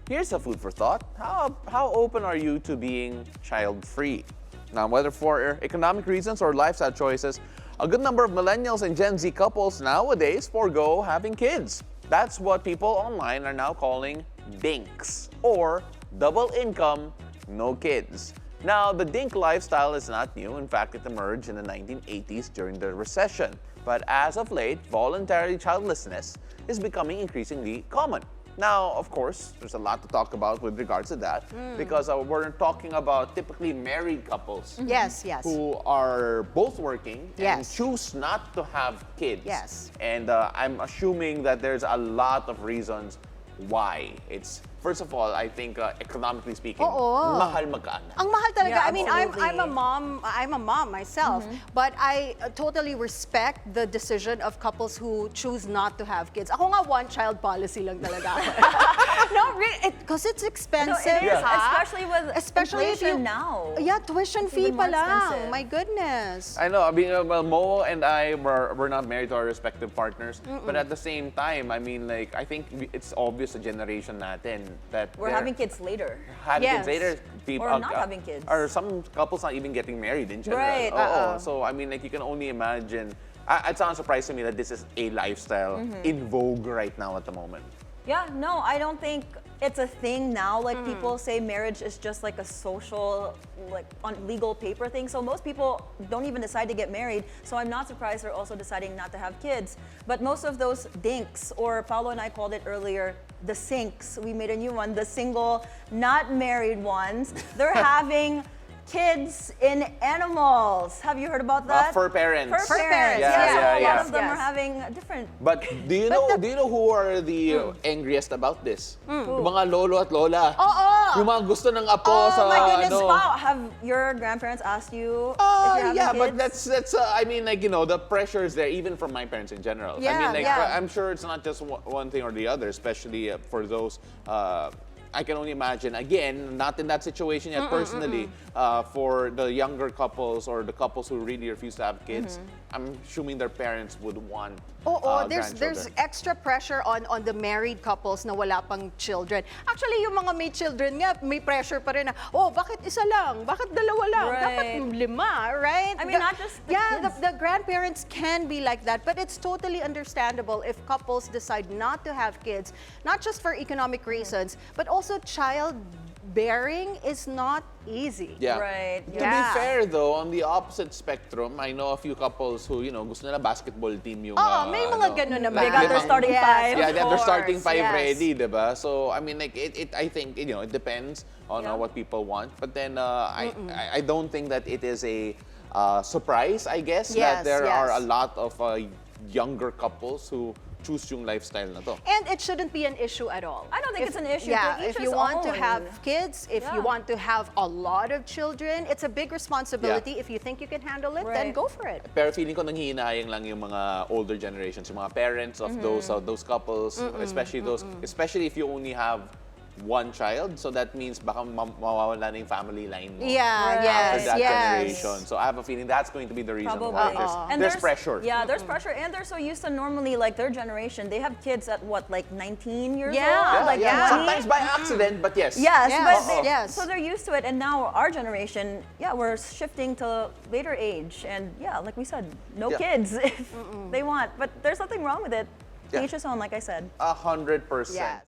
Here's a food for thought. How open are you to being child-free? Now, whether for economic reasons or lifestyle choices, a good number of millennials and Gen Z couples nowadays forego having kids. That's what people online are now calling DINKs, or double income, no kids. Now, the DINK lifestyle is not new. In fact, it emerged in the 1980s during the recession. But as of late, voluntary childlessness is becoming increasingly common. Now, of course, there's a lot to talk about with regards to that because we're talking about typically married couples Yes. who are both working and Yes. choose not to have kids. Yes. And I'm assuming that there's a lot of reasons why. It's, first of all, I think economically speaking, mahal magkaanak. Ang mahal talaga. Yeah, I mean, absolutely. I'm a mom myself, but I totally respect the decision of couples who choose not to have kids. Ako nga one-child policy lang talaga. No, really, because it's expensive. No, it is, ha? especially with if you- inflation now. Yeah, tuition It's fee even pa more lang. expensive. My goodness. I know. I mean, well, Mo and I were not married to our respective partners, but at the same time, I mean, like, I think it's obvious sa generation natin that We're having kids later. having Yes. kids later. People, Or not having kids. Or some couples not even getting married in general. Right. Oo. So I mean, like, you can only imagine. It's not surprising to me that this is a lifestyle in vogue right now at the moment. Yeah, no, I don't think it's a thing now. Like people say marriage is just like a social, like on legal paper thing. So most people don't even decide to get married. So I'm not surprised they're also deciding not to have kids. But most of those DINKs, or Paolo and I called it earlier, the sinks, we made a new one, the single, not married ones, they're having kids in animals. Have you heard about that? Fur parents. Fur parents. Yeah, Yeah, so yeah, a yeah. lot of them Yes. are having different. But do you know who are the angriest about this? Yung mga lolo at lola. Oo. Yung mga gusto ng apo Oh sa my goodness, ano. wow. Have your grandparents asked you if you're having Yeah, kids? but that's I mean, like, you know, the pressure is there even from my parents in general. I Yeah, mean, like, yeah. I'm sure it's not just one thing or the other, especially for those. I can only imagine, again, not in that situation yet personally, for the younger couples or the couples who really refuse to have kids, I'm assuming their parents would want There's grandchildren. extra pressure on the married couples na wala pang children. Actually, yung mga may children nga, may pressure pa rin na, bakit isa lang? Bakit dalawa lang? Right. Dapat lima, right? I mean, not just the kids. The grandparents can be like that, but it's totally understandable if couples decide not to have kids, not just for economic reasons, but also childbearing is not easy. Yeah. Right, To yeah. be fair though, on the opposite spectrum, I know a few couples who, you know, gusto nila basketball team yung May mga ganun naman. They got their starting five. Yeah, of they're starting course, five yes. ready, diba? So, I mean, like, I think, you know, it depends on what people want. But then, I don't think that it is a surprise, I guess, that Yes, there are a yes. lot of younger couples who choose yung lifestyle na to. And it shouldn't be an issue at all. I don't think it's an issue. Yeah, To each if you his want to own. have kids, if you Yeah. want to have a lot of children, it's a big responsibility. If you think you can handle it, then Right. go for it. Pero feeling ko nanghihinayang lang yung mga older generations, yung mga parents of those couples, especially if you only have one child, so that means baka mawawala na yung family line mo. Yeah, Right. After yes, that yes. generation. So I have a feeling that's going to be the reason Probably. why And there's pressure. Yeah, there's pressure. And they're so used to normally, like, their generation, they have kids at what, like 19 years Yeah. old? Yeah, Like yeah. 20? Sometimes by accident, but yes. Yes, Yes, but they, yes. so they're used to it. And now our generation, we're shifting to later age. And like we said, no Yeah. kids if they want. But there's nothing wrong with it. Yeah. Each his own, like I said. 100%. Yeah.